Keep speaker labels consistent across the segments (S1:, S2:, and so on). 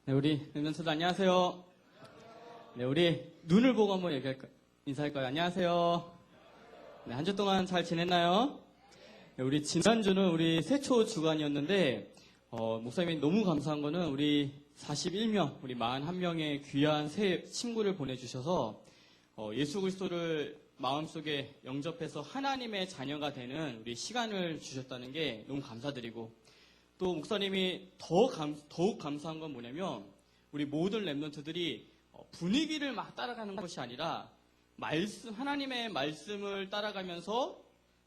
S1: 네, 우리 랩런트들 안녕하세요. 네, 우리 눈을 보고 한번 인사할까요? 안녕하세요. 네, 한 주 동안 잘 지냈나요? 네, 우리 지난주는 우리 세초 주간이었는데, 목사님이 너무 감사한 거는 우리 41명, 우리 41명의 귀한 새 친구를 보내주셔서, 예수 그리스도를 마음속에 영접해서 하나님의 자녀가 되는 우리 시간을 주셨다는 게 너무 감사드리고, 또 목사님이 더욱 감사한 건 뭐냐면 우리 모든 랩런트들이 분위기를 막 따라가는 것이 아니라 하나님의 말씀을 따라가면서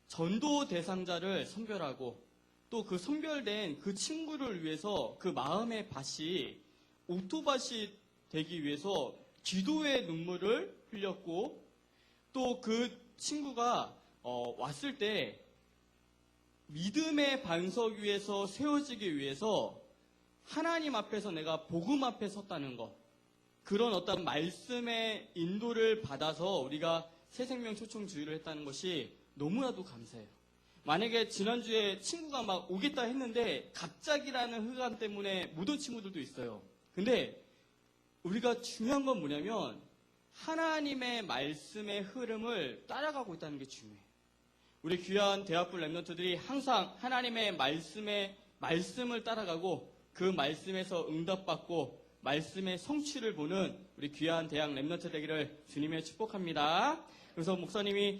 S1: 전도 대상자를 선별하고 또 그 선별된 그 친구를 위해서 그 마음의 밭이 오토밭이 되기 위해서 기도의 눈물을 흘렸고 또 그 친구가 왔을 때 믿음의 반석 위에서 세워지기 위해서 하나님 앞에서 내가 복음 앞에 섰다는 것, 그런 어떤 말씀의 인도를 받아서 우리가 새생명 초청주의를 했다는 것이 너무나도 감사해요. 만약에 지난주에 친구가 막 오겠다 했는데 갑자기라는 흑암 때문에 못 온 친구들도 있어요. 근데 우리가 중요한 건 뭐냐면 하나님의 말씀의 흐름을 따라가고 있다는 게 중요해요. 우리 귀한 대학부 랩런트들이 항상 하나님의 말씀을 따라가고 그 말씀에서 응답받고 말씀의 성취를 보는 우리 귀한 대학 랩런트 되기를 주님의 축복합니다. 그래서 목사님은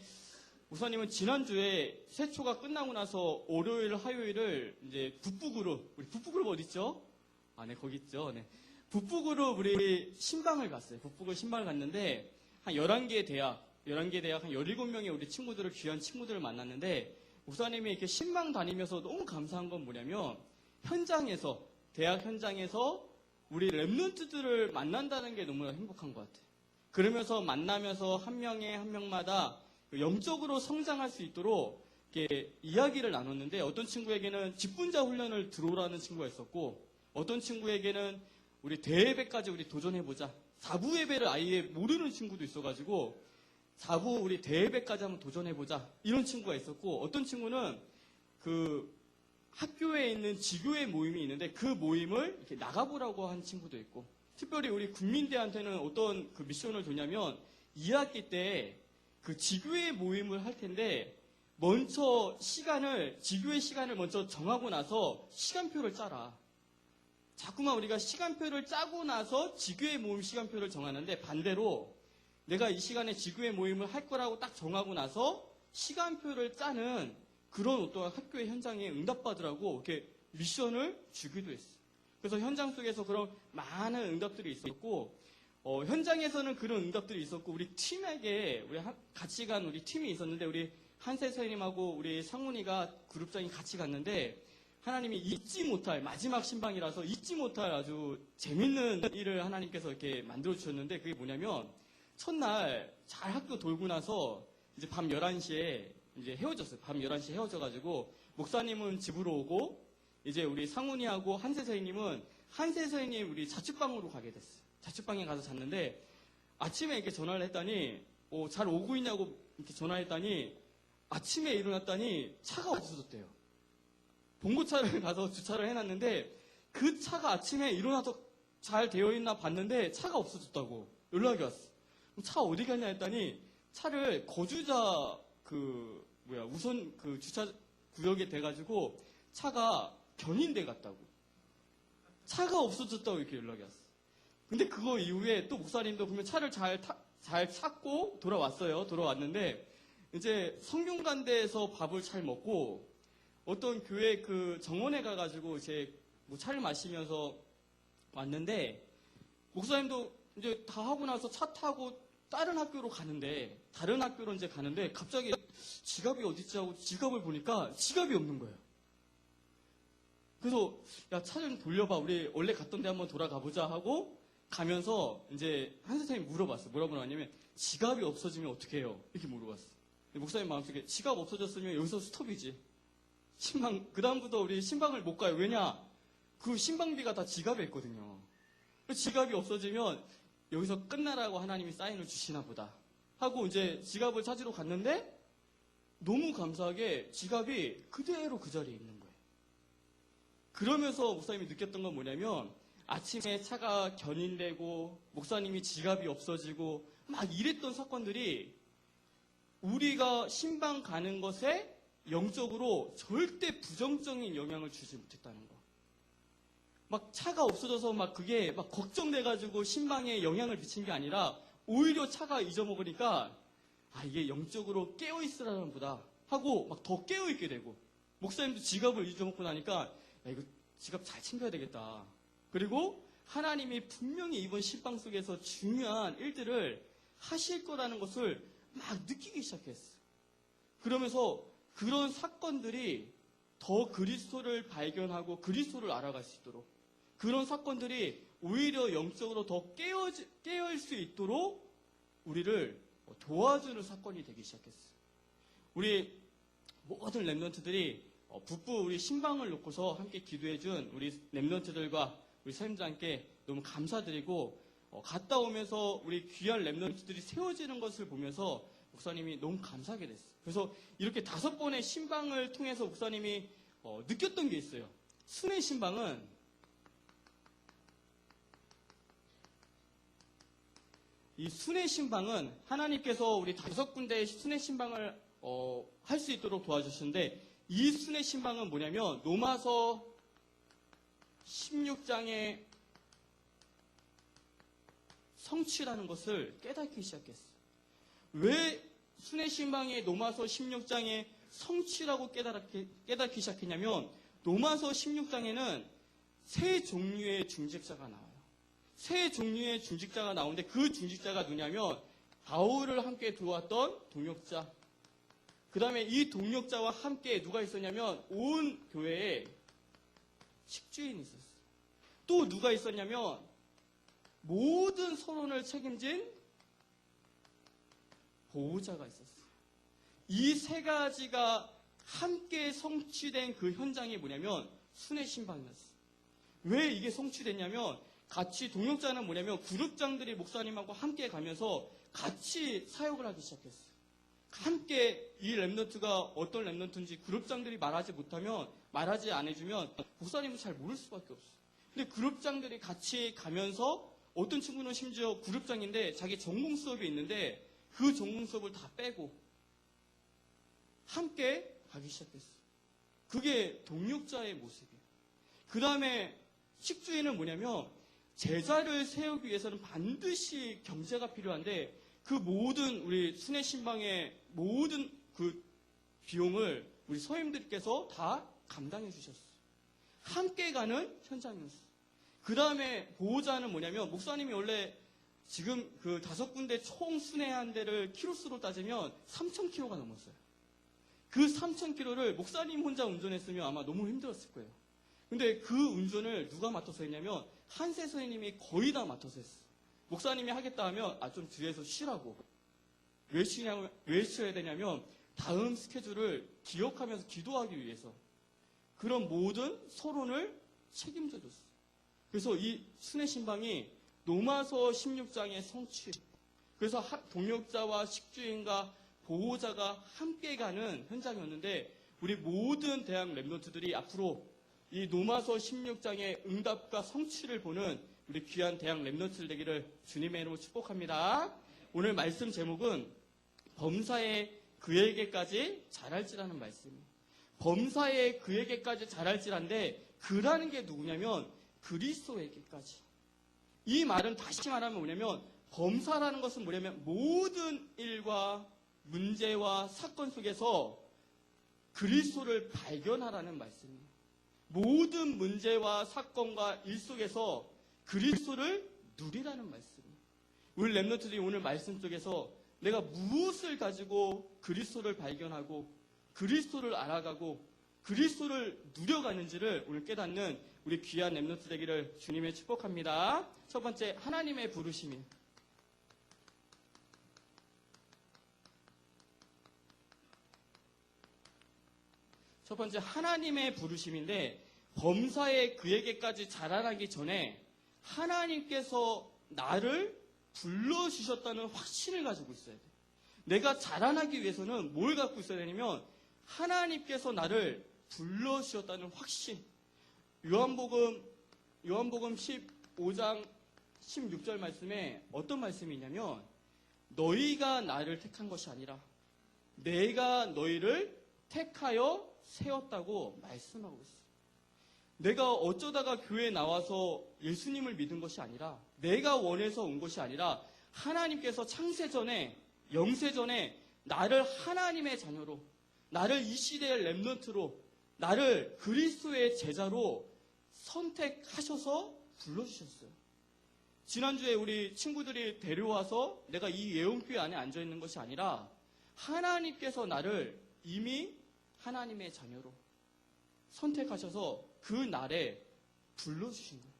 S1: 지난주에 세초가 끝나고 나서 월요일, 화요일을 이제 북부그룹, 우리 북부그룹 어디 있죠? 아, 네, 거기 있죠. 네. 북부그룹 우리 신방을 갔어요. 북부그룹 신방을 갔는데 한 11개 대학 한 17명의 우리 친구들을, 귀한 친구들을 만났는데, 목사님이 이렇게 신방 다니면서 너무 감사한 건 뭐냐면, 대학 현장에서 우리 랩런트들을 만난다는 게 너무나 행복한 것 같아요. 그러면서 만나면서 한 명마다 영적으로 성장할 수 있도록 이렇게 이야기를 나눴는데, 어떤 친구에게는 직분자 훈련을 들어오라는 친구가 있었고, 어떤 친구에게는 우리 대예배까지 우리 도전해보자. 4부 예배를 아예 모르는 친구도 있어가지고, 4부 우리 대예배까지 한번 도전해보자. 이런 친구가 있었고, 어떤 친구는 그 학교에 있는 지교회 모임이 있는데 그 모임을 이렇게 나가보라고 한 친구도 있고, 특별히 우리 국민대한테는 어떤 그 미션을 줬냐면 2학기 때 그 지교회 모임을 할 텐데 먼저 지교회 시간을 먼저 정하고 나서 시간표를 짜라. 자꾸만 우리가 시간표를 짜고 나서 지교회 모임 시간표를 정하는데 반대로 내가 이 시간에 지구의 모임을 할 거라고 딱 정하고 나서 시간표를 짜는 그런 어떤 학교의 현장에 응답받으라고 이렇게 미션을 주기도 했어요. 그래서 현장 속에서 그런 많은 응답들이 있었고, 현장에서는 그런 응답들이 있었고, 우리 같이 간 우리 팀이 있었는데, 우리 한세 선생님하고 우리 상훈이가 그룹장이 같이 갔는데, 하나님이 마지막 신방이라서 잊지 못할 아주 재밌는 일을 하나님께서 이렇게 만들어주셨는데, 그게 뭐냐면, 첫날 잘 학교 돌고 나서 이제 밤 11시에 이제 헤어졌어요. 밤 11시에 헤어져가지고 목사님은 집으로 오고 이제 우리 상훈이하고 한세 선생님 우리 자취방으로 가게 됐어요. 자취방에 가서 잤는데 아침에 이렇게 전화를 했더니 잘 오고 있냐고 이렇게 전화했더니 아침에 일어났더니 차가 없어졌대요. 봉고차를 가서 주차를 해놨는데 그 차가 아침에 일어나서 잘 되어 있나 봤는데 차가 없어졌다고 연락이 왔어. 차 어디 갔냐 했더니 차를 거주자 우선 그 주차 구역에 돼가지고 차가 견인돼 갔다고. 차가 없어졌다고 이렇게 연락이 왔어. 근데 그거 이후에 또 목사님도 보면 차를 잘 찾고 돌아왔는데 이제 성균관대에서 밥을 잘 먹고 어떤 교회 그 정원에 가가지고 이제 뭐 차를 마시면서 왔는데 목사님도 이제 다 하고 나서 차 타고 다른 학교로 가는데 갑자기 지갑이 어딨지 하고 지갑을 보니까 지갑이 없는 거예요. 그래서 야, 차 좀 돌려봐. 우리 원래 갔던 데 한번 돌아가 보자 하고 가면서 이제 한 선생님이 물어봤어. 뭐라고 물어봤냐면 지갑이 없어지면 어떻게 해요? 이렇게 물어봤어. 목사님 마음속에 지갑 없어졌으면 여기서 스톱이지. 그다음부터 우리 신방을 못 가요. 왜냐? 그 신방비가 다 지갑에 있거든요. 지갑이 없어지면 여기서 끝나라고 하나님이 사인을 주시나 보다 하고 이제 지갑을 찾으러 갔는데 너무 감사하게 지갑이 그대로 그 자리에 있는 거예요. 그러면서 목사님이 느꼈던 건 뭐냐면 아침에 차가 견인되고 목사님이 지갑이 없어지고 막 이랬던 사건들이 우리가 신방 가는 것에 영적으로 절대 부정적인 영향을 주지 못했다는 거. 막 차가 없어져서 막 그게 막 걱정돼가지고 신방에 영향을 미친 게 아니라 오히려 차가 잊어먹으니까 이게 영적으로 깨어있으라는 보다 하고 막 더 깨어있게 되고 목사님도 지갑을 잊어먹고 나니까 이거 지갑 잘 챙겨야 되겠다. 그리고 하나님이 분명히 이번 신방 속에서 중요한 일들을 하실 거라는 것을 막 느끼기 시작했어. 그러면서 그런 사건들이 더 그리스도를 발견하고 그리스도를 알아갈 수 있도록 그런 사건들이 오히려 영적으로 더 깨어일 수 있도록 우리를 도와주는 사건이 되기 시작했어. 우리 모든 랩런트들이 북부 우리 신방을 놓고서 함께 기도해준 우리 랩런트들과 우리 사임자님께 너무 감사드리고 갔다 오면서 우리 귀한 랩런트들이 세워지는 것을 보면서 목사님이 너무 감사하게 됐어요. 그래서 이렇게 5번의 신방을 통해서 목사님이 느꼈던 게 있어요. 순회 신방은 이 순회 신방은 하나님께서 우리 5군데의 순회 신방을 할 수 있도록 도와주시는데 이 순회 신방은 뭐냐면 로마서 16장의 성취라는 것을 깨닫기 시작했어요. 왜 순회 신방의 로마서 16장의 성취라고 깨닫기 시작했냐면 로마서 16장에는 세 종류의 중직자가 나와요. 세 종류의 중직자가 나오는데 그 중직자가 누구냐면 바울을 함께 도왔던 동역자. 그 다음에 이 동역자와 함께 누가 있었냐면 온 교회에 식주인이 있었어요. 또 누가 있었냐면 모든 서론을 책임진 보호자가 있었어요. 이 세 가지가 함께 성취된 그 현장이 뭐냐면 순회 신방이었어요. 왜 이게 성취됐냐면 같이 동역자는 뭐냐면 그룹장들이 목사님하고 함께 가면서 같이 사역을 하기 시작했어요. 함께 이 랩런트가 어떤 랩런트인지 그룹장들이 말하지 안 해주면 목사님은 잘 모를 수밖에 없어요. 근데 그룹장들이 같이 가면서 어떤 친구는 심지어 그룹장인데 자기 전공 수업이 있는데 그 전공 수업을 다 빼고 함께 가기 시작했어요. 그게 동역자의 모습이에요. 그 다음에 식주인은 뭐냐면 제자를 세우기 위해서는 반드시 경제가 필요한데 그 모든 우리 순회 신방의 모든 그 비용을 우리 서임들께서 다 감당해 주셨어요. 함께 가는 현장이었어요. 그 다음에 보호자는 뭐냐면 목사님이 원래 지금 그 5군데 총 순회한 데를 키로수로 따지면 3,000km가 넘었어요. 그 3,000km를 목사님 혼자 운전했으면 아마 너무 힘들었을 거예요. 근데 그 운전을 누가 맡아서 했냐면 한세 선생님이 거의 다 맡아서 했어요. 목사님이 하겠다 하면 좀 뒤에서 쉬라고. 왜 쉬어야 되냐면 다음 스케줄을 기억하면서 기도하기 위해서 그런 모든 서론을 책임져 줬어요. 그래서 이 순회 신방이 로마서 16장의 성취. 그래서 동역자와 식주인과 보호자가 함께 가는 현장이었는데 우리 모든 대학 랩런트들이 앞으로 이 로마서 16장의 응답과 성취를 보는 우리 귀한 대학 랩런트들 되기를 주님의 이름으로 축복합니다. 오늘 말씀 제목은 범사에 그에게까지 잘할지라는 말씀이에요. 범사에 그에게까지 잘할지란데 그라는 게 누구냐면 그리스도에게까지. 이 말은 다시 말하면 뭐냐면 범사라는 것은 뭐냐면 모든 일과 문제와 사건 속에서 그리스도를 발견하라는 말씀이에요. 모든 문제와 사건과 일 속에서 그리스도를 누리라는 말씀이에요. 우리 랩런트들이 오늘 말씀 속에서 내가 무엇을 가지고 그리스도를 발견하고 그리스도를 알아가고 그리스도를 누려가는지를 오늘 깨닫는 우리 귀한 랩런트 되기를 주님의 축복합니다. 첫 번째, 하나님의 부르심이에요. 첫 번째, 하나님의 부르심인데 범사에 그에게까지 자라나기 전에 하나님께서 나를 불러주셨다는 확신을 가지고 있어야 돼. 내가 자라나기 위해서는 뭘 갖고 있어야 되냐면 하나님께서 나를 불러주셨다는 확신. 요한복음 15장 16절 말씀에 어떤 말씀이 있냐면 너희가 나를 택한 것이 아니라 내가 너희를 택하여 세웠다고 말씀하고 있어요. 내가 어쩌다가 교회에 나와서 예수님을 믿은 것이 아니라 내가 원해서 온 것이 아니라 하나님께서 창세전에 영세전에 나를 하나님의 자녀로 나를 이 시대의 렘넌트로 나를 그리스도의 제자로 선택하셔서 불러주셨어요. 지난주에 우리 친구들이 데려와서 내가 이 예언교회 안에 앉아있는 것이 아니라 하나님께서 나를 이미 하나님의 자녀로 선택하셔서 그 날에 불러주신 거예요.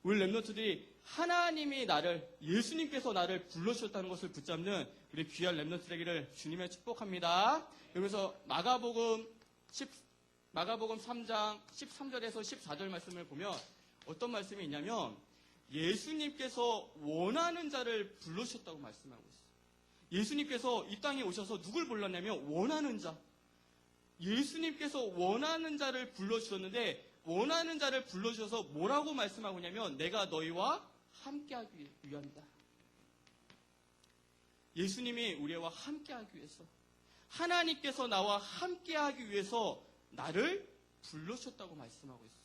S1: 우리 렘넌트들이 하나님이 나를, 예수님께서 나를 불러주셨다는 것을 붙잡는 우리 귀한 렘넌트 되기를 주님의 축복합니다. 그러면서 마가복음 3장 13절에서 14절 말씀을 보면 어떤 말씀이 있냐면 예수님께서 원하는 자를 불러주셨다고 말씀하고 있어요. 예수님께서 이 땅에 오셔서 누굴 불렀냐면 원하는 자. 예수님께서 원하는 자를 불러주셨는데 원하는 자를 불러주셔서 뭐라고 말씀하고 있냐면 내가 너희와 함께하기 위함이다. 예수님이 우리와 함께하기 위해서 하나님께서 나와 함께하기 위해서 나를 불러주셨다고 말씀하고 있어요.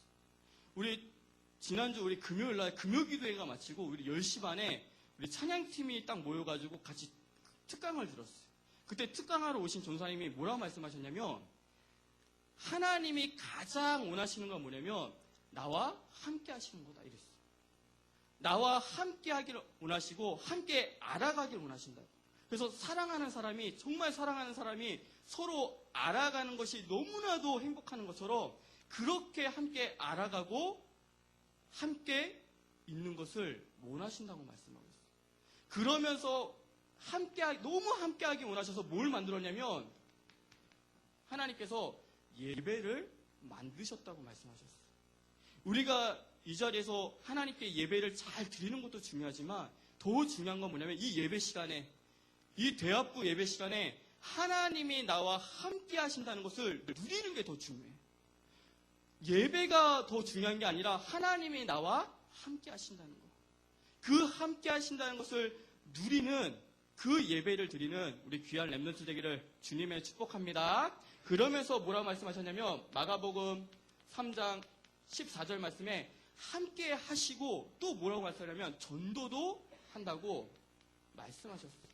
S1: 우리 지난주 우리 금요일날 금요기도회가 마치고 우리 10시 반에 우리 찬양팀이 딱 모여가지고 같이 특강을 들었어요. 그때 특강하러 오신 전사님이 뭐라고 말씀하셨냐면 하나님이 가장 원하시는 건 뭐냐면 나와 함께 하시는 거다 이랬어요. 나와 함께 하기를 원하시고 함께 알아가기를 원하신다. 그래서 사랑하는 사람이 정말 사랑하는 사람이 서로 알아가는 것이 너무나도 행복하는 것처럼 그렇게 함께 알아가고 함께 있는 것을 원하신다고 말씀하고 있어요. 그러면서 너무 함께하기 원하셔서 뭘 만들었냐면 하나님께서 예배를 만드셨다고 말씀하셨어요. 우리가 이 자리에서 하나님께 예배를 잘 드리는 것도 중요하지만 더 중요한 건 뭐냐면 이 예배 시간에 이 대합부 예배 시간에 하나님이 나와 함께 하신다는 것을 누리는 게 더 중요해요. 예배가 더 중요한 게 아니라 하나님이 나와 함께 하신다는 거. 그 함께 하신다는 것을 누리는 그 예배를 드리는 우리 귀한 렘넌트 되기를 주님의 축복합니다. 그러면서 뭐라고 말씀하셨냐면 마가복음 3장 14절 말씀에 함께 하시고 또 뭐라고 말씀하냐면 전도도 한다고 말씀하셨어요.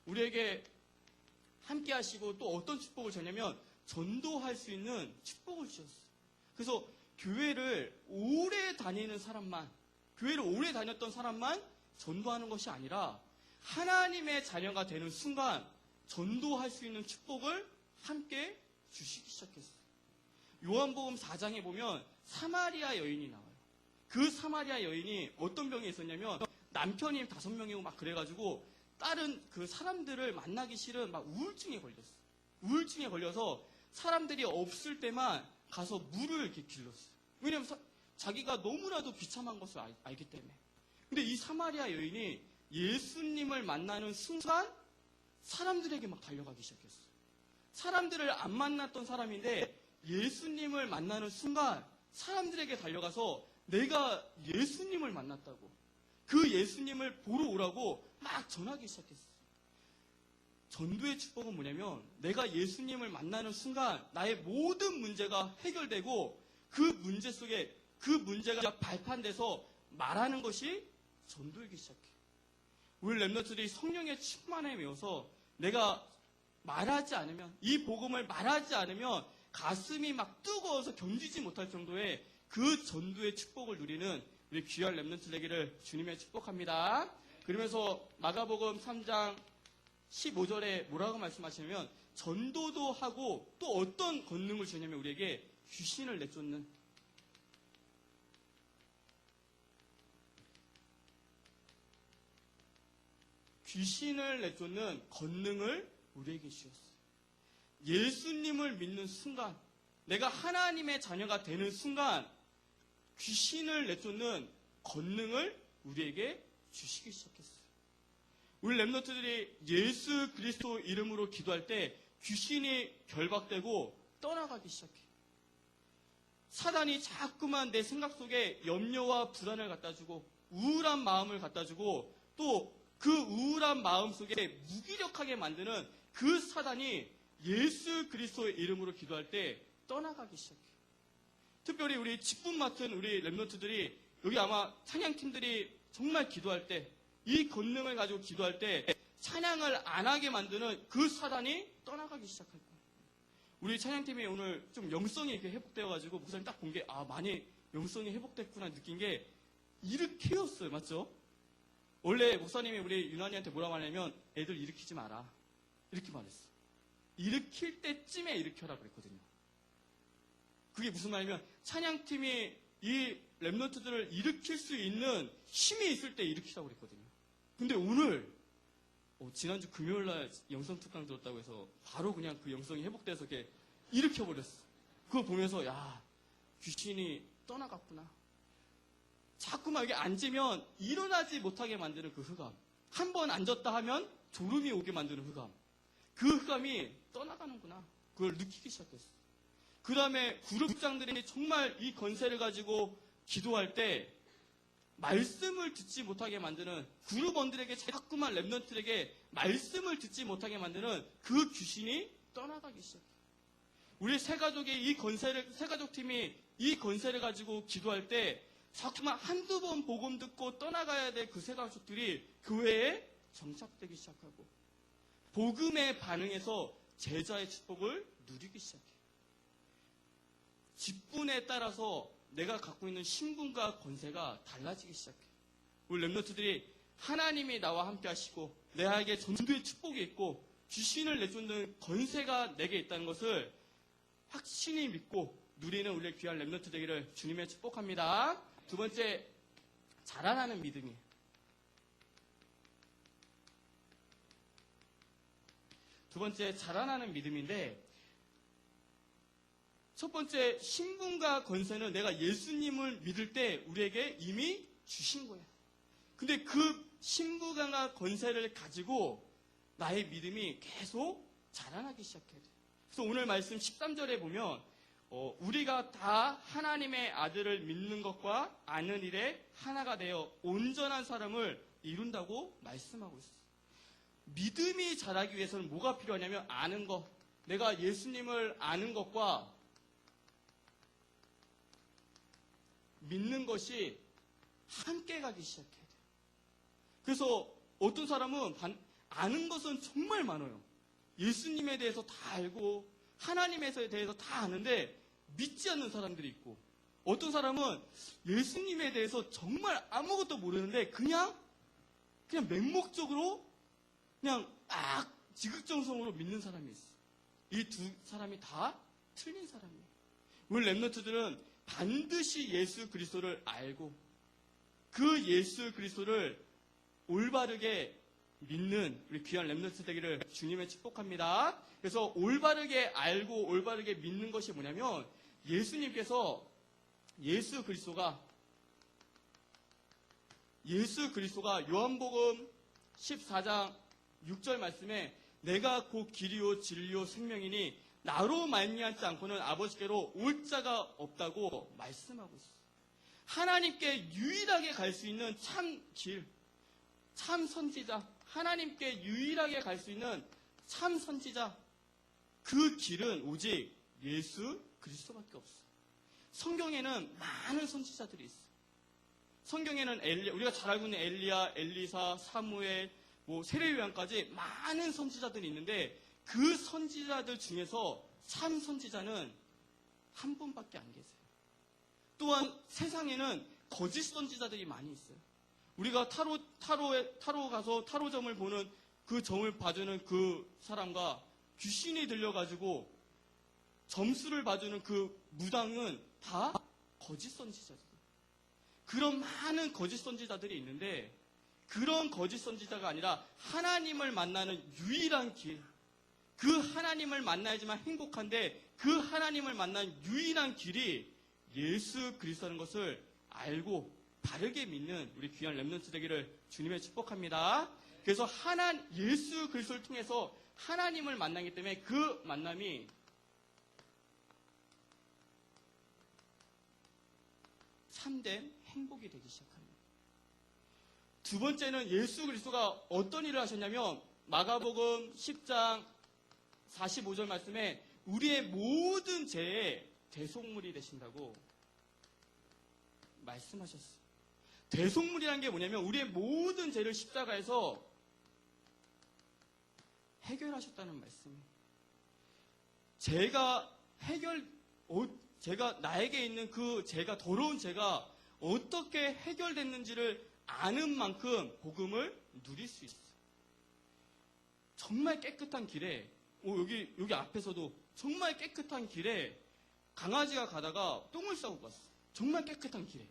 S1: 우리에게 함께 하시고 또 어떤 축복을 주냐면 전도할 수 있는 축복을 주셨어요. 그래서 교회를 오래 다니는 사람만, 교회를 오래 다녔던 사람만 전도하는 것이 아니라 하나님의 자녀가 되는 순간 전도할 수 있는 축복을 함께 주시기 시작했어요. 요한복음 4장에 보면 사마리아 여인이 나와요. 그 사마리아 여인이 어떤 병이 있었냐면 남편이 5명이고 막 그래가지고 다른 그 사람들을 만나기 싫은 막 우울증에 걸렸어요. 우울증에 걸려서 사람들이 없을 때만 가서 물을 이렇게 길렀어요. 왜냐면 자기가 너무나도 비참한 것을 알기 때문에. 근데 이 사마리아 여인이 예수님을 만나는 순간 사람들에게 막 달려가기 시작했어요. 사람들을 안 만났던 사람인데 예수님을 만나는 순간 사람들에게 달려가서 내가 예수님을 만났다고 그 예수님을 보러 오라고 막 전하기 시작했어요. 전도의 축복은 뭐냐면 내가 예수님을 만나는 순간 나의 모든 문제가 해결되고 그 문제 속에 그 문제가 발판돼서 말하는 것이 전도이기 시작해. 우리 렘넌트들이 성령의 충만함에 외워서 내가 말하지 않으면 이 복음을 말하지 않으면 가슴이 막 뜨거워서 견디지 못할 정도의 그 전도의 축복을 누리는 우리 귀한 렘넌트 되기를 주님의 축복합니다. 그러면서 마가복음 3장 15절에 뭐라고 말씀하시냐면 전도도 하고 또 어떤 권능을 주냐면 우리에게 귀신을 내쫓는 권능을 우리에게 주셨어요. 예수님을 믿는 순간 내가 하나님의 자녀가 되는 순간 귀신을 내쫓는 권능을 우리에게 주시기 시작했어요. 우리 렘넌트들이 예수 그리스도 이름으로 기도할 때 귀신이 결박되고 떠나가기 시작해요. 사단이 자꾸만 내 생각 속에 염려와 불안을 갖다 주고 우울한 마음을 갖다 주고 또 그 우울한 마음 속에 무기력하게 만드는 그 사단이 예수 그리스도의 이름으로 기도할 때 떠나가기 시작해요. 특별히 우리 직분 맡은 우리 랩런트들이 여기 아마 찬양팀들이 정말 기도할 때 이 권능을 가지고 기도할 때 찬양을 안 하게 만드는 그 사단이 떠나가기 시작할 거예요. 우리 찬양팀이 오늘 좀 영성이 이렇게 회복되어가지고 목사님 딱 본 게 많이 영성이 회복됐구나 느낀 게 일으키었어요. 맞죠? 원래 목사님이 우리 유난이한테 뭐라고 하냐면 애들 일으키지 마라 이렇게 말했어. 일으킬 때쯤에 일으켜라 그랬거든요. 그게 무슨 말이냐면 찬양팀이 이 랩런트들을 일으킬 수 있는 힘이 있을 때 일으키라고 그랬거든요. 근데 오늘 지난주 금요일날 영성 특강 들었다고 해서 바로 그냥 그 영성이 회복돼서 이렇게 일으켜버렸어. 그거 보면서 야 귀신이 떠나갔구나. 자꾸만 여기 앉으면 일어나지 못하게 만드는 그 흑암. 한 번 앉았다 하면 졸음이 오게 만드는 흑암. 그 흑암이 떠나가는구나. 그걸 느끼기 시작했어. 그 다음에 그룹장들이 정말 이 권세를 가지고 기도할 때 말씀을 듣지 못하게 만드는 그룹원들에게 자꾸만 랩런트들에게 말씀을 듣지 못하게 만드는 그 귀신이 떠나가기 시작해. 우리 새가족의 이 권세를, 새가족팀이 이 권세를 가지고 기도할 때 자꾸만 한두 번 복음 듣고 떠나가야 될 그 새가족들이 교회에 정착되기 시작하고 복음에 반응해서 제자의 축복을 누리기 시작해. 직분에 따라서 내가 갖고 있는 신분과 권세가 달라지기 시작해. 우리 랩런트들이 하나님이 나와 함께 하시고 내에게 전도의 축복이 있고 귀신을 내쫓는 권세가 내게 있다는 것을 확신히 믿고 누리는 우리 귀한 랩런트 되기를 주님의 축복합니다. 두 번째, 자라나는 믿음이에요. 두 번째, 자라나는 믿음인데 첫 번째, 신분과 권세는 내가 예수님을 믿을 때 우리에게 이미 주신 거예요. 근데 그 신분과 권세를 가지고 나의 믿음이 계속 자라나기 시작해야 돼요. 그래서 오늘 말씀 13절에 보면 우리가 다 하나님의 아들을 믿는 것과 아는 일에 하나가 되어 온전한 사람을 이룬다고 말씀하고 있어요. 믿음이 자라기 위해서는 뭐가 필요하냐면 아는 것. 내가 예수님을 아는 것과 믿는 것이 함께 가기 시작해야 돼요. 그래서 어떤 사람은 아는 것은 정말 많아요. 예수님에 대해서 다 알고 하나님에 대해서 다 아는데 믿지 않는 사람들이 있고 어떤 사람은 예수님에 대해서 정말 아무것도 모르는데 그냥 맹목적으로 그냥 지극정성으로 믿는 사람이 있어요. 이 두 사람이 다 틀린 사람이에요. 우리 랩런트들은 반드시 예수 그리스도를 알고 그 예수 그리스도를 올바르게 믿는 우리 귀한 랩런트 되기를 주님의 축복합니다. 그래서 올바르게 알고 올바르게 믿는 것이 뭐냐면 예수님께서 예수 그리스도가 요한복음 14장 6절 말씀에 내가 곧 길이요 진리요 생명이니 나로 말미암지 않고는 아버지께로 올 자가 없다고 말씀하고 있어요. 하나님께 유일하게 갈 수 있는 참 길, 참 선지자, 하나님께 유일하게 갈 수 있는 참 선지자, 그 길은 오직 예수 그리스도밖에 없어요. 성경에는 많은 선지자들이 있어요. 성경에는 우리가 잘 알고 있는 엘리야, 엘리사, 사무엘, 세례요한까지 많은 선지자들이 있는데 그 선지자들 중에서 참 선지자는 한 분밖에 안 계세요. 또한 세상에는 거짓 선지자들이 많이 있어요. 우리가 타로 가서 타로점을 보는 그 점을 봐주는 그 사람과 귀신이 들려가지고 점수를 봐주는 그 무당은 다 거짓 선지자들. 그런 많은 거짓 선지자들이 있는데 그런 거짓 선지자가 아니라 하나님을 만나는 유일한 길, 그 하나님을 만나야지만 행복한데 그 하나님을 만나는 유일한 길이 예수 그리스도라는 것을 알고 바르게 믿는 우리 귀한 랩런트 되기를 주님의 축복합니다. 그래서 예수 그리스도를 통해서 하나님을 만나기 때문에 그 만남이 참된 행복이 되기 시작합니다. 두 번째는 예수 그리스도가 어떤 일을 하셨냐면 마가복음 10장 45절 말씀에 우리의 모든 죄의 대속물이 되신다고 말씀하셨어요. 대속물이라는 게 뭐냐면 우리의 모든 죄를 십자가에서 해결하셨다는 말씀이에요. 제가 나에게 있는 그 죄가 더러운 죄가 어떻게 해결됐는지를 아는 만큼 복음을 누릴 수 있어요. 정말 깨끗한 길에 여기 앞에서도 정말 깨끗한 길에 강아지가 가다가 똥을 싸고 갔어. 정말 깨끗한 길에.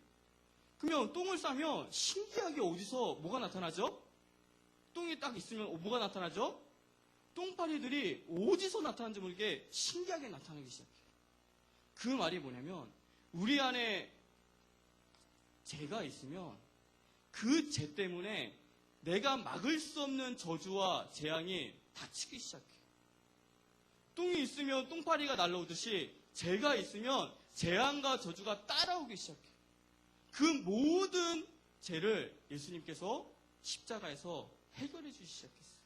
S1: 그러면 똥을 싸면 신기하게 어디서 뭐가 나타나죠? 똥이 딱 있으면 뭐가 나타나죠? 똥파리들이 어디서 나타나는지 모르게 신기하게 나타나기 시작해요. 그 말이 뭐냐면 우리 안에 죄가 있으면 그 죄 때문에 내가 막을 수 없는 저주와 재앙이 닥치기 시작해요. 똥이 있으면 똥파리가 날라오듯이 죄가 있으면 재앙과 저주가 따라오기 시작해요. 그 모든 죄를 예수님께서 십자가에서 해결해 주시기 시작했어요.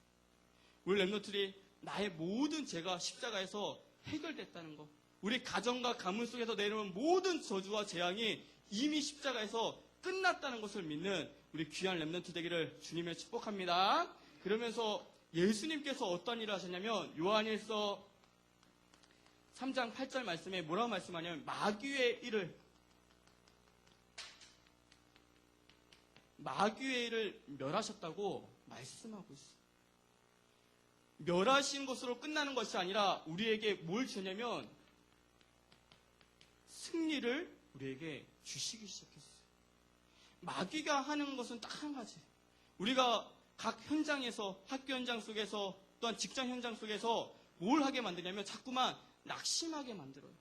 S1: 우리 렘넌트들이 나의 모든 죄가 십자가에서 해결됐다는 것, 우리 가정과 가문 속에서 내려오는 모든 저주와 재앙이 이미 십자가에서 끝났다는 것을 믿는 우리 귀한 렘넌트 되기를 주님의 축복합니다. 그러면서 예수님께서 어떤 일을 하셨냐면 요한일서 3장 8절 말씀에 뭐라고 말씀하냐면 마귀의 일을 멸하셨다고 말씀하고 있어요. 멸하신 것으로 끝나는 것이 아니라 우리에게 뭘 주냐면 승리를 우리에게 주시기 시작했어요. 마귀가 하는 것은 딱 한 가지. 우리가 각 현장에서, 학교 현장 속에서, 또한 직장 현장 속에서 뭘 하게 만드냐면 자꾸만 낙심하게 만들어요.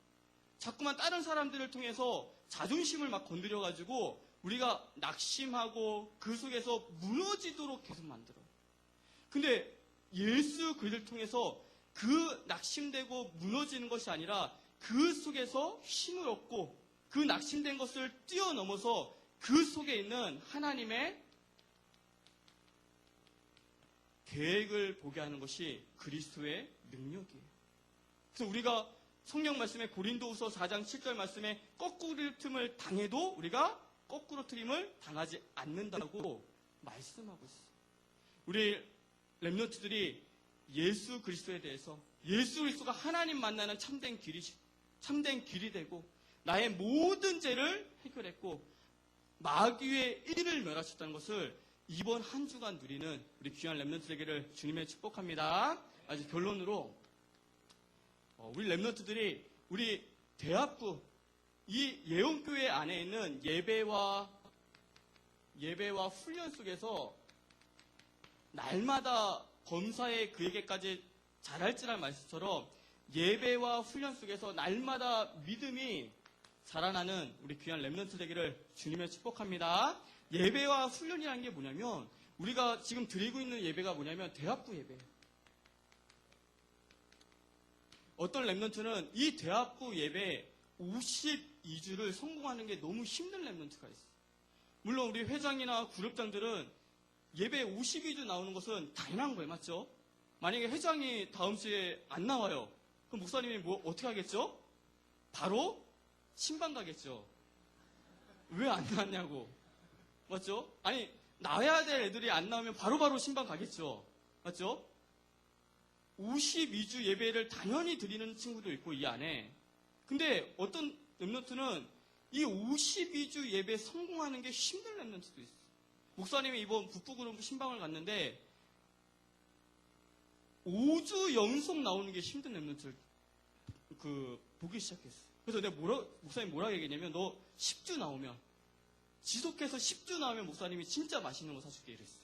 S1: 자꾸만 다른 사람들을 통해서 자존심을 막 건드려가지고 우리가 낙심하고 그 속에서 무너지도록 계속 만들어요. 근데 예수 그리스도를 통해서 그 낙심되고 무너지는 것이 아니라 그 속에서 힘을 얻고 그 낙심된 것을 뛰어넘어서 그 속에 있는 하나님의 계획을 보게 하는 것이 그리스도의 능력이에요. 그래서 우리가 성경 말씀에 고린도후서 4장 7절 말씀에 거꾸로 틈을 당해도 우리가 거꾸로 트림을 당하지 않는다고 말씀하고 있어요. 우리 렘넌트들이 예수 그리스도에 대해서 예수 그리스도가 하나님 만나는 참된 길이 되고 나의 모든 죄를 해결했고 마귀의 일을 멸하셨다는 것을 이번 한 주간 누리는 우리 귀한 렘넌트에게를 주님의 축복합니다. 아주 결론으로 우리 렘넌트들이 우리 대학부 이 예언교회 안에 있는 예배와 훈련 속에서 날마다 범사에 그에게까지 자랄지란 말씀처럼 예배와 훈련 속에서 날마다 믿음이 자라나는 우리 귀한 렘넌트 되기를 주님의 축복합니다. 예배와 훈련이라는 게 뭐냐면 우리가 지금 드리고 있는 예배가 뭐냐면 대학부 예배예요. 어떤 렘넌트는 이 대학부 예배 52주를 성공하는 게 너무 힘든 렘넌트가 있어요. 물론 우리 회장이나 그룹장들은 예배 52주 나오는 것은 당연한 거예요. 맞죠? 만약에 회장이 다음 주에 안 나와요. 그럼 목사님이 어떻게 하겠죠? 바로 신방 가겠죠. 왜 안 나왔냐고. 맞죠? 아니, 나와야 될 애들이 안 나오면 바로바로 신방 가겠죠. 맞죠? 52주 예배를 당연히 드리는 친구도 있고, 이 안에. 근데 어떤 렘넌트는 이 52주 예배 성공하는 게 힘든 렘넌트도 있어요. 목사님이 이번 북부그룹 신방을 갔는데 5주 연속 나오는 게 힘든 렘넌트를 보기 시작했어요. 그래서 내가 목사님 뭐라고 얘기했냐면 너 10주 나오면 지속해서 10주 나오면 목사님이 진짜 맛있는 거 사줄게 이랬어요.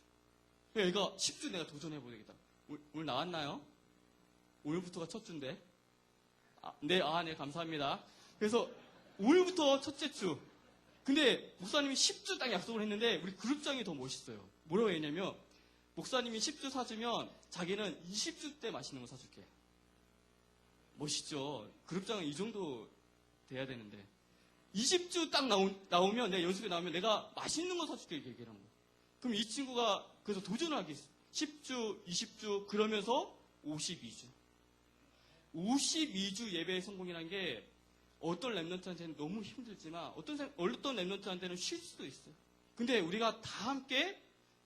S1: 얘가 10주 내가 도전해보야 되겠다. 오늘 나왔나요? 오늘부터가 첫 주인데. 네, 감사합니다. 그래서 오늘부터 첫째 주. 근데 목사님이 10주 딱 약속을 했는데 우리 그룹장이 더 멋있어요. 뭐라고 했냐면 목사님이 10주 사주면 자기는 20주 때 맛있는 거 사줄게. 멋있죠. 그룹장은 이 정도 돼야 되는데 20주 딱 나오면, 내가 연습에 나오면 내가 맛있는 거 사줄게, 이렇게 얘기를 한 거야. 그럼 이 친구가 그래서 도전을 하겠어. 10주, 20주, 그러면서 52주. 52주 예배의 성공이라는 게 어떤 랩런트한테는 너무 힘들지만 어떤 랩런트한테는 쉴 수도 있어요. 근데 우리가 다 함께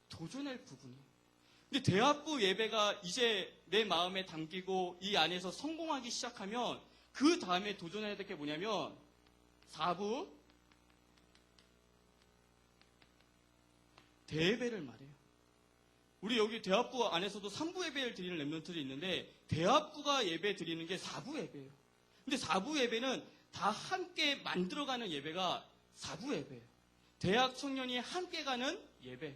S1: 도전할 부분이에요. 근데 대학부 예배가 이제 내 마음에 담기고 이 안에서 성공하기 시작하면 그 다음에 도전해야 될 게 뭐냐면 4부 대예배를 말해요. 우리 여기 대학부 안에서도 3부 예배를 드리는 랩런트들이 있는데 대학부가 예배 드리는 게 4부 예배예요. 근데 4부 예배는 다 함께 만들어가는 예배가 4부 예배예요. 대학 청년이 함께 가는 예배.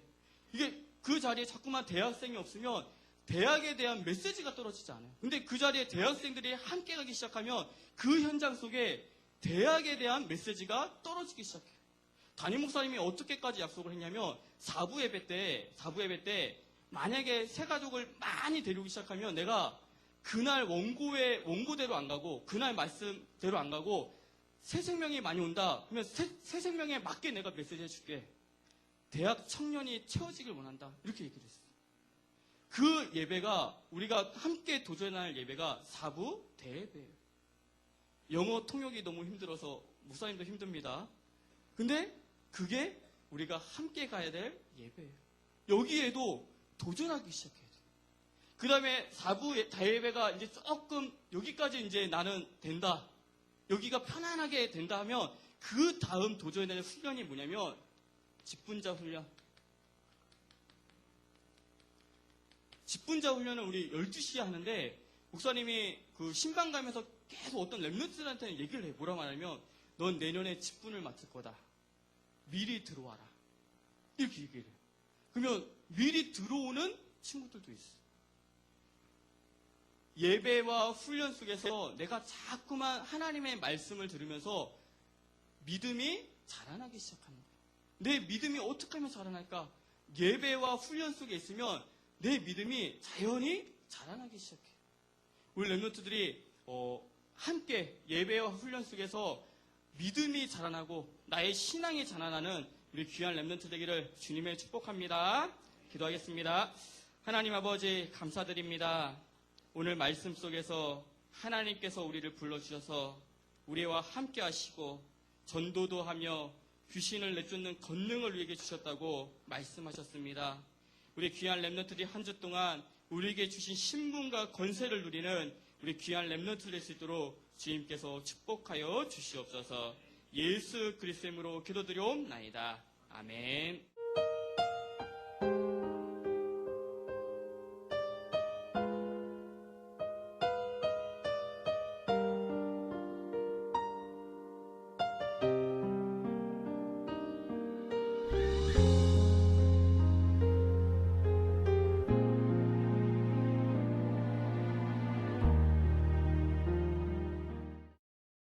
S1: 이게 그 자리에 자꾸만 대학생이 없으면 대학에 대한 메시지가 떨어지지 않아요. 근데 그 자리에 대학생들이 함께 가기 시작하면 그 현장 속에 대학에 대한 메시지가 떨어지기 시작해요. 담임 목사님이 어떻게까지 약속을 했냐면 4부 예배 때 만약에 새 가족을 많이 데리기 시작하면 내가 그날 원고대로 안 가고 그날 말씀대로 안 가고 새 생명이 많이 온다. 그러면 새 생명에 맞게 내가 메시지 해줄게. 대학 청년이 채워지길 원한다. 이렇게 얘기를 했어요. 그 예배가 우리가 함께 도전할 예배가 4부 대예배예요. 영어 통역이 너무 힘들어서 목사님도 힘듭니다. 근데 그게 우리가 함께 가야 될 예배예요. 여기에도 도전하기 시작해야 돼요. 그 다음에 4부 대예배가 이제 조금 여기까지 이제 나는 된다. 여기가 편안하게 된다 하면 그 다음 도전해야 될 훈련이 뭐냐면 직분자 훈련. 직분자 훈련은 우리 12시에 하는데 목사님이 그 신방 가면서 계속 어떤 랩런트들한테는 얘기를 해. 뭐라 말하면 넌 내년에 직분을 맡을 거다. 미리 들어와라. 이렇게 얘기를 해요. 그러면 미리 들어오는 친구들도 있어요. 예배와 훈련 속에서 내가 자꾸만 하나님의 말씀을 들으면서 믿음이 자라나기 시작하는 거예요. 내 믿음이 어떻게 하면 자라날까? 예배와 훈련 속에 있으면 내 믿음이 자연히 자라나기 시작해요. 우리 랩런트들이 함께 예배와 훈련 속에서 믿음이 자라나고 나의 신앙이 자라나는 우리 귀한 랩런트 되기를 주님의 축복합니다. 기도하겠습니다. 하나님 아버지 감사드립니다. 오늘 말씀 속에서 하나님께서 우리를 불러주셔서 우리와 함께 하시고 전도도 하며 귀신을 내쫓는 권능을 우리에게 주셨다고 말씀하셨습니다. 우리 귀한 랩런트들이 한 주 동안 우리에게 주신 신분과 권세를 누리는 우리 귀한 랩런트 될 수 있도록 주님께서 축복하여 주시옵소서. 예수 그리스도의 이름으로 기도드려옵나이다. 아멘.